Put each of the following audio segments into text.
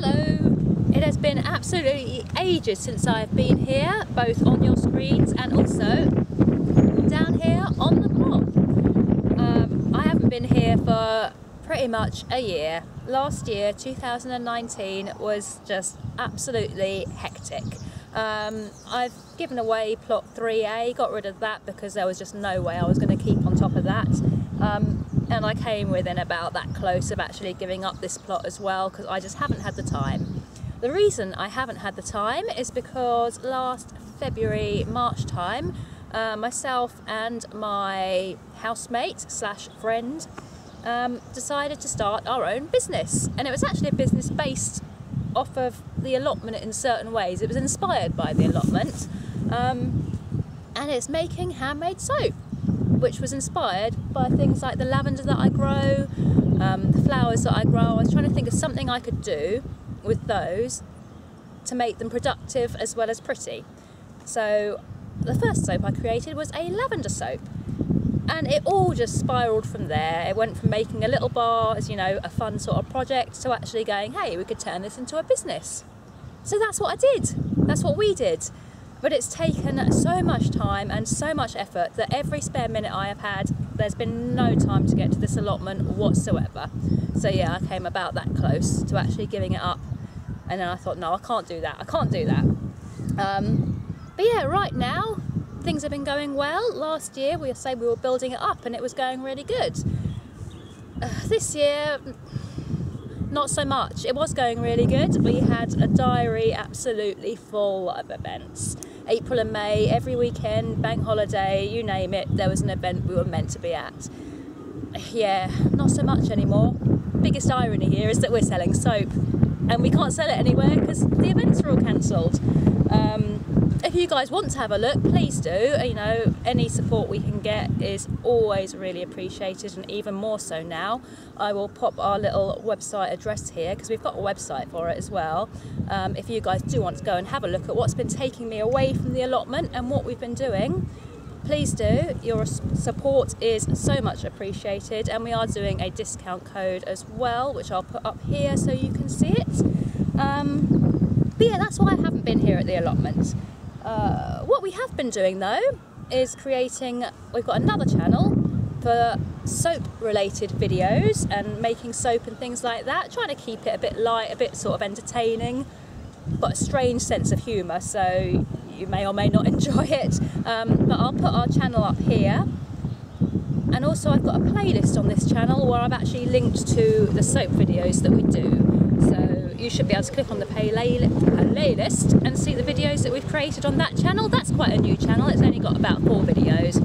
Hello! It has been absolutely ages since I've been here, both on your screens and also down here on the blog. I haven't been here for pretty much a year. Last year, 2019, was just absolutely hectic. I've given away plot 3A, got rid of that because there was just no way I was going to keep on top of that. And I came within about that close of actually giving up this plot as well because I just haven't had the time. The reason I haven't had the time is because last February, March time, myself and my housemate slash friend decided to start our own business. And it was actually a business based off of the allotment in certain ways. It was inspired by the allotment, and it's making handmade soap, which was inspired by things like the lavender that I grow, the flowers that I grow. I was trying to think of something I could do with those to make them productive as well as pretty. So the first soap I created was a lavender soap, and it all just spiraled from there. It went from making a little bar as, you know, a fun sort of project to actually going, hey, we could turn this into a business. So that's what I did. That's what we did. But it's taken so much time and so much effort that every spare minute I have had, there's been no time to get to this allotment whatsoever. So yeah, I came about that close to actually giving it up. And then I thought, no, I can't do that. I can't do that. But yeah, right now, things have been going well. Last year, we were building it up and it was going really good. This year, not so much. It was going really good. We had a diary absolutely full of events. April and May, every weekend, bank holiday, you name it, there was an event we were meant to be at. Yeah, not so much anymore. Biggest irony here is that we're selling soap and we can't sell it anywhere because the events are all cancelled. If you guys want to have a look, please do. You know, any support we can get is always really appreciated, and even more so now. I will pop our little website address here because we've got a website for it as well. If you guys do want to go and have a look at what's been taking me away from the allotment and what we've been doing, please do. Your support is so much appreciated, and we are doing a discount code as well, which I'll put up here so you can see it. But yeah, that's why I haven't been here at the allotment. What we have been doing though is we've got another channel for soap related videos and making soap and things like that, trying to keep it a bit light, a bit sort of entertaining, but a strange sense of humour, so you may or may not enjoy it. But I'll put our channel up here, and also I've got a playlist on this channel where I've actually linked to the soap videos that we do. So you should be able to click on the playlist and see the videos that we've created on that channel. That's quite a new channel, it's only got about 4 videos.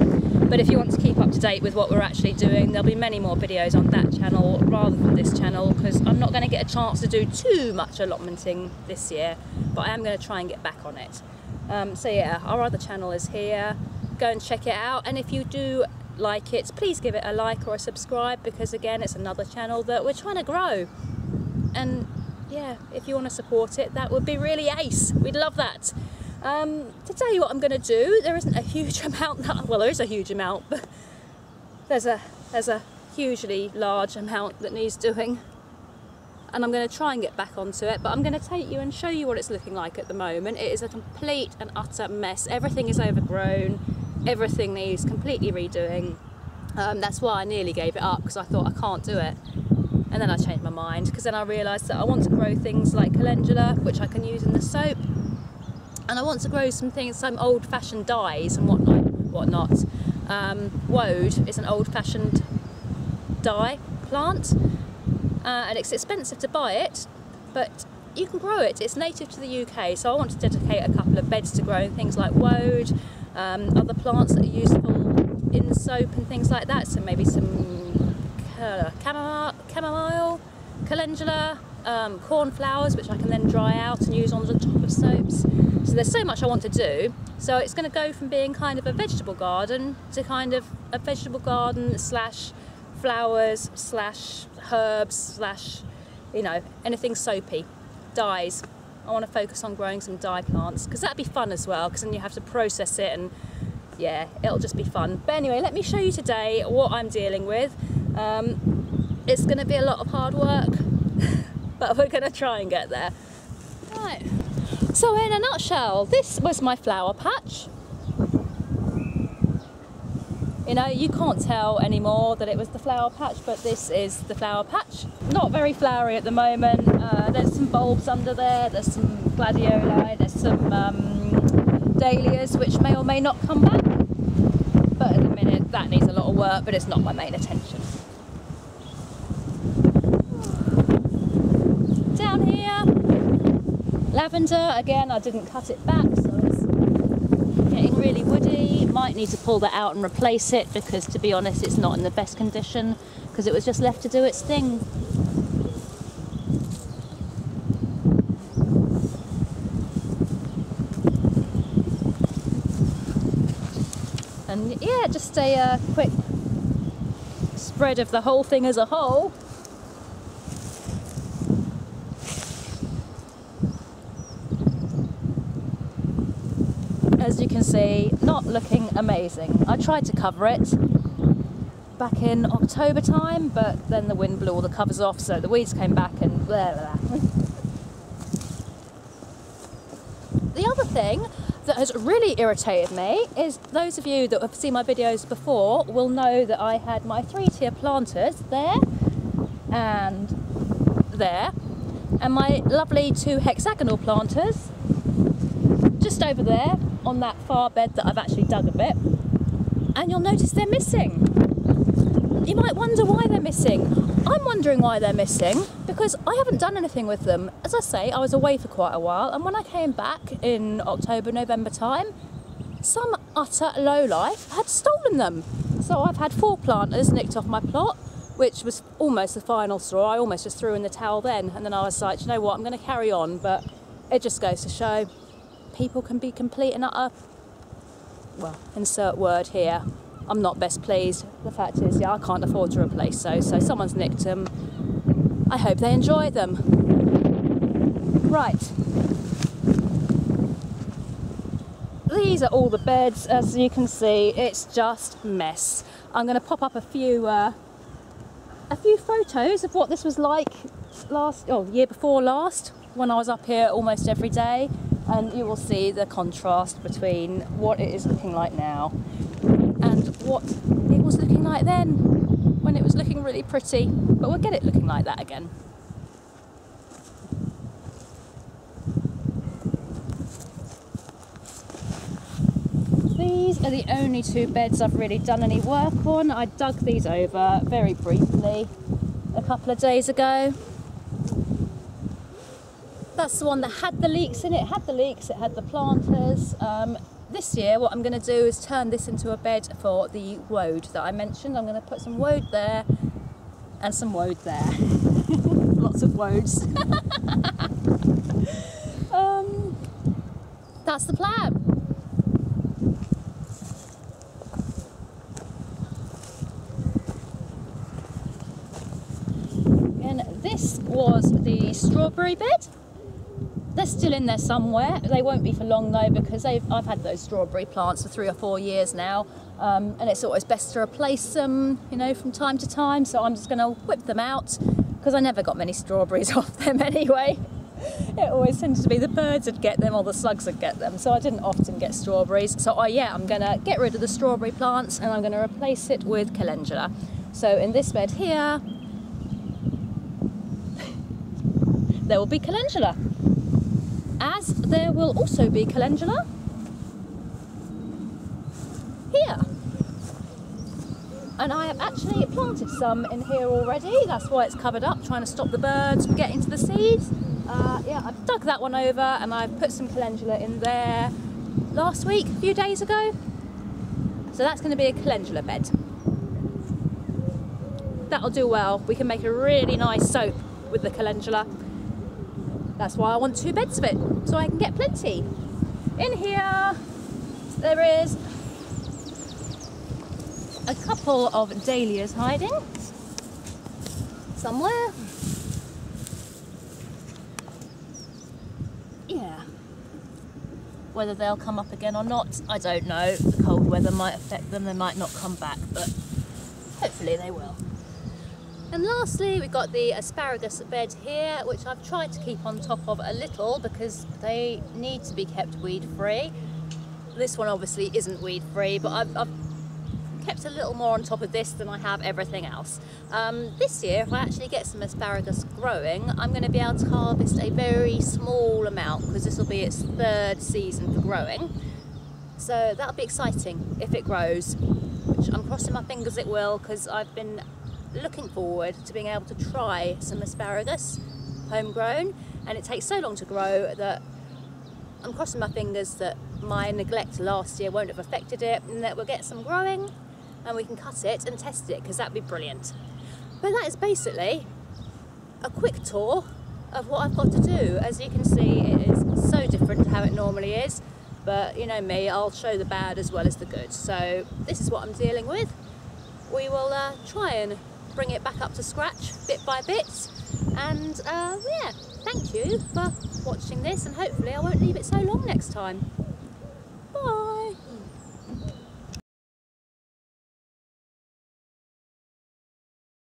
But if you want to keep up to date with what we're actually doing, there'll be many more videos on that channel rather than this channel, because I'm not going to get a chance to do too much allotmenting this year, but I am going to try and get back on it. So yeah, our other channel is here. Go and check it out, and if you do like it, please give it a like or a subscribe, because again, it's another channel that we're trying to grow. And yeah, if you want to support it, that would be really ace. We'd love that. To tell you what I'm going to do, there isn't a huge amount well, there is a huge amount, but there's a hugely large amount that needs doing, and I'm going to try and get back onto it. But I'm going to take you and show you what it's looking like at the moment. It is a complete and utter mess. Everything is overgrown, everything needs completely redoing. That's why I nearly gave it up, because I thought I can't do it. And then I changed my mind, because then I realised that I want to grow things like calendula, which I can use in the soap, and I want to grow some old-fashioned dyes and whatnot. Woad is an old-fashioned dye plant, and it's expensive to buy it, but you can grow it. It's native to the UK, so I want to dedicate a couple of beds to growing things like woad, other plants that are useful in soap and things like that. So maybe some chamomile, calendula, cornflowers, which I can then dry out and use on the top of soaps. So there's so much I want to do. So it's going to go from being kind of a vegetable garden to kind of a vegetable garden slash flowers slash herbs slash, you know, anything soapy. Dyes. I want to focus on growing some dye plants, because that'd be fun as well, because then you have to process it, and yeah, it'll just be fun. But anyway, let me show you today what I'm dealing with. It's going to be a lot of hard work. but we're going to try and get there. Right, so in a nutshell, this was my flower patch. You know, you can't tell anymore that it was the flower patch, but this is the flower patch. Not very flowery at the moment. There's some bulbs under there, there's some gladioli, there's some dahlias which may or may not come back. But at the minute that needs a lot of work, but it's not my main attention. Down here, lavender, again I didn't cut it back, so it's getting really woody. Might need to pull that out and replace it, because to be honest it's not in the best condition, because it was just left to do its thing. And yeah, just a quick spread of the whole thing as a whole. As you can see, not looking amazing. I tried to cover it back in October time, but then the wind blew all the covers off, so the weeds came back and blah, blah, blah. The other thing that has really irritated me is, those of you that have seen my videos before will know that I had my 3-tier planters there and there, and my lovely 2 hexagonal planters just over there on that far bed that I've actually dug a bit, and you'll notice they're missing. You might wonder why they're missing. I'm wondering why they're missing because I haven't done anything with them. As I say, I was away for quite a while, and when I came back in October, November time, some utter lowlife had stolen them. So I've had 4 planters nicked off my plot, which was almost the final straw. I almost just threw in the towel then, and then I was like, you know what, I'm going to carry on, but it just goes to show people can be complete and utter, well, insert word here, I'm not best pleased. The fact is, yeah, I can't afford to replace those, so someone's nicked them. I hope they enjoy them. Right. These are all the beds. As you can see, it's just mess. I'm going to pop up a few photos of what this was like year before last, when I was up here almost every day. And you will see the contrast between what it is looking like now and what it was looking like then, when it was looking really pretty. But we'll get it looking like that again. These are the only 2 beds I've really done any work on. I dug these over very briefly a couple of days ago. That's the one that had the leeks in it. It had the leeks, it had the planters. This year what I'm going to do is turn this into a bed for the woad that I mentioned. I'm going to put some woad there and some woad there. Lots of woads. That's the plan. And this was the strawberry bed. They're still in there somewhere. They won't be for long though, because I've had those strawberry plants for 3 or 4 years now, and it's always best to replace them, you know, from time to time. So I'm just going to whip them out, because I never got many strawberries off them anyway. It always tends to be the birds that get them or the slugs that get them, so I didn't often get strawberries. So I'm going to get rid of the strawberry plants and I'm going to replace it with calendula. So in this bed here, there will be calendula. As there will also be calendula here. And I have actually planted some in here already. That's why it's covered up, trying to stop the birds from getting to the seeds. I've dug that one over and I've put some calendula in there last week, a few days ago. So that's going to be a calendula bed. That'll do well. We can make a really nice soap with the calendula. That's why I want 2 beds of it, so I can get plenty. In here, there is a couple of dahlias hiding somewhere. Yeah. Whether they'll come up again or not, I don't know. The cold weather might affect them, they might not come back, but hopefully they will. And lastly, we've got the asparagus bed here, which I've tried to keep on top of a little because they need to be kept weed free. This one obviously isn't weed free, but I've kept a little more on top of this than I have everything else. This year, if I actually get some asparagus growing, I'm going to be able to harvest a very small amount because this will be its 3rd season for growing. So that'll be exciting if it grows, which I'm crossing my fingers it will, because I've been looking forward to being able to try some asparagus homegrown, and it takes so long to grow that I'm crossing my fingers that my neglect last year won't have affected it and that we'll get some growing and we can cut it and test it, because that'd be brilliant. But that is basically a quick tour of what I've got to do. As you can see, it is so different to how it normally is, but you know me, I'll show the bad as well as the good. So this is what I'm dealing with. We will try and bring it back up to scratch bit by bit, and yeah, thank you for watching this, and hopefully I won't leave it so long next time.